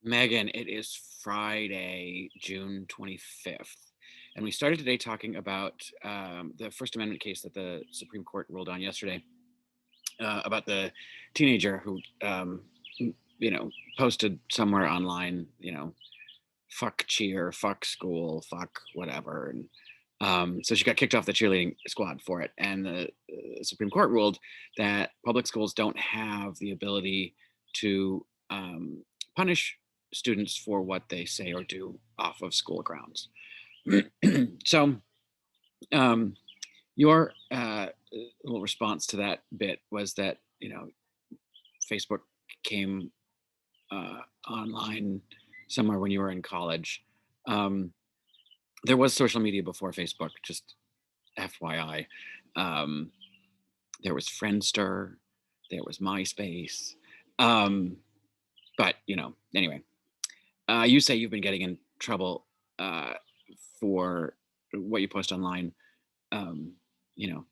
Megan, it is Friday, June 25th. And we started today talking about the First Amendment case that the Supreme Court ruled on yesterday about the teenager who, posted somewhere online, fuck cheer, fuck school, fuck whatever. And so she got kicked off the cheerleading squad for it. And the Supreme Court ruled that public schools don't have the ability to punish students for what they say or do off of school grounds. So um, your little response to that bit was that Facebook came online somewhere when you were in college. Um, there was social media before Facebook, just FYI. Um, there was Friendster, there was MySpace. Um, but anyway, you say you've been getting in trouble for what you post online,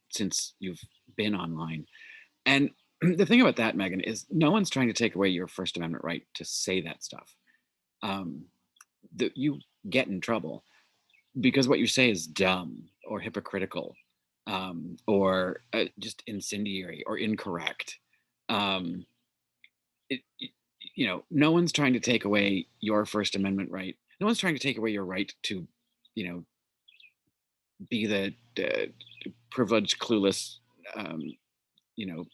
since you've been online. And the thing about that, Megan, is no one's trying to take away your First Amendment right to say that stuff. Um, you get in trouble because what you say is dumb or hypocritical, or just incendiary or incorrect. Um, it, no one's trying to take away your First Amendment right. No one's trying to take away your right to, you know, be the privileged, clueless, um, you know,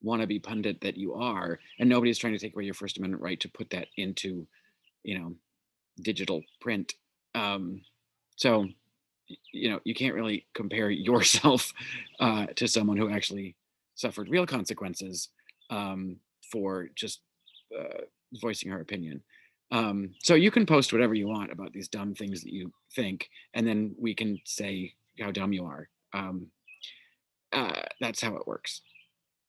wannabe pundit that you are, and nobody's trying to take away your First Amendment right to put that into, you know, digital print. Um, so, you can't really compare yourself to someone who actually suffered real consequences for just uh, voicing her opinion. So you can post whatever you want about these dumb things that you think, and then we can say how dumb you are. That's how it works.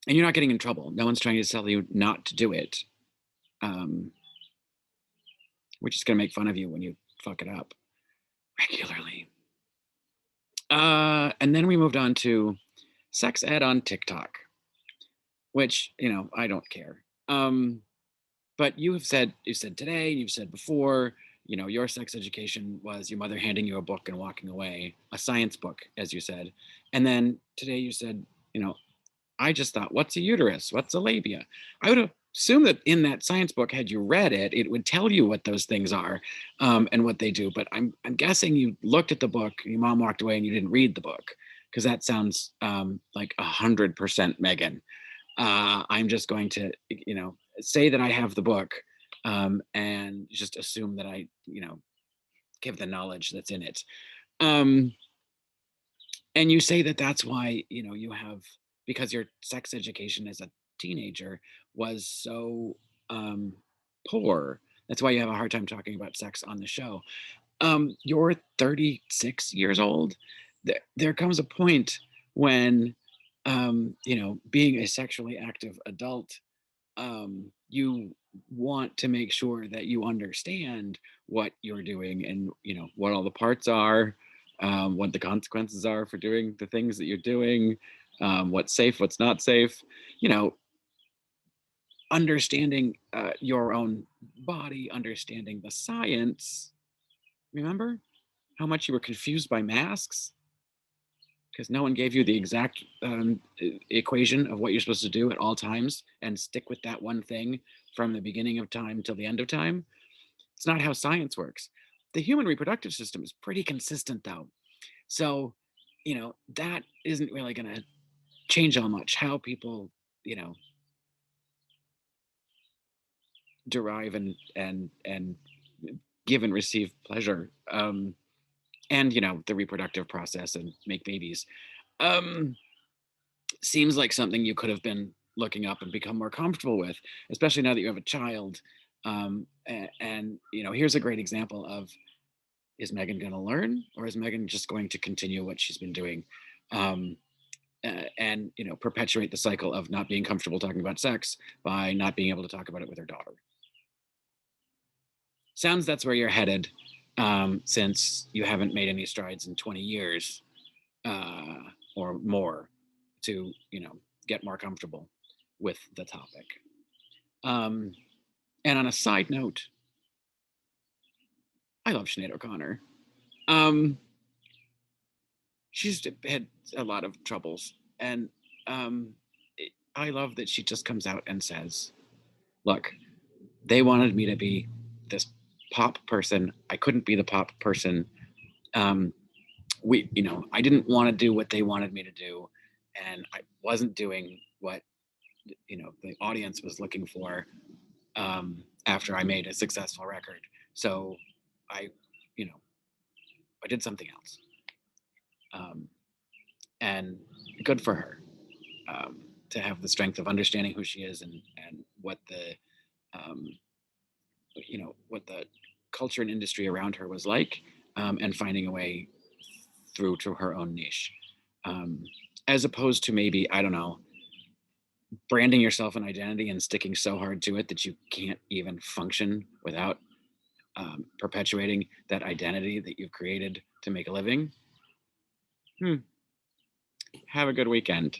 And you're not getting in trouble. No one's trying to tell you not to do it. Um, we're just going to make fun of you when you fuck it up regularly. And then we moved on to sex ed on TikTok, which, I don't care. But you said today, you've said before, your sex education was your mother handing you a book and walking away, a science book, as you said. And then today you said, I just thought, what's a uterus? What's a labia? I would assume that in that science book, had you read it, it would tell you what those things are, and what they do. But I'm guessing you looked at the book, your mom walked away, and you didn't read the book, because that sounds like 100% Megan. I'm just going to, say that I have the book, and just assume that I, give the knowledge that's in it. Um, and you say that that's why, you have, because your sex education as a teenager was so um, poor. That's why you have a hard time talking about sex on the show. You're 36 years old. There comes a point when, being a sexually active adult, you want to make sure that you understand what you're doing, and what all the parts are, what the consequences are for doing the things that you're doing, what's safe, what's not safe. you know Understanding your own body, understanding the science. Remember how much you were confused by masks because no one gave you the exact equation of what you're supposed to do at all times and stick with that one thing from the beginning of time till the end of time. It's not how science works. The human reproductive system is pretty consistent, though. So, that isn't really going to change all much how people, you know, derive and give and receive pleasure, and the reproductive process and make babies. Um, Seems like something you could have been looking up and become more comfortable with, especially now that you have a child. And here's a great example of, is Megan going to learn, or is Megan just going to continue what she's been doing, um, and perpetuate the cycle of not being comfortable talking about sex by not being able to talk about it with her daughter? Sounds that's where you're headed, since you haven't made any strides in 20 years, uh, or more, to get more comfortable with the topic. Um, and on a side note, I love Sinead O'Connor. Um, she's had a lot of troubles, and um, I love that she just comes out and says, "Look, they wanted me to be this pop person. I couldn't be the pop person. Um, I didn't want to do what they wanted me to do, and I wasn't doing what the audience was looking for after I made a successful record. So I, you know, I did something else, um, and good for her to have the strength of understanding who she is and what the um, what the culture and industry around her was like, and finding a way through to her own niche, um, as opposed to maybe, I don't know, branding yourself an identity and sticking so hard to it that you can't even function without perpetuating that identity that you've created to make a living. Have a good weekend.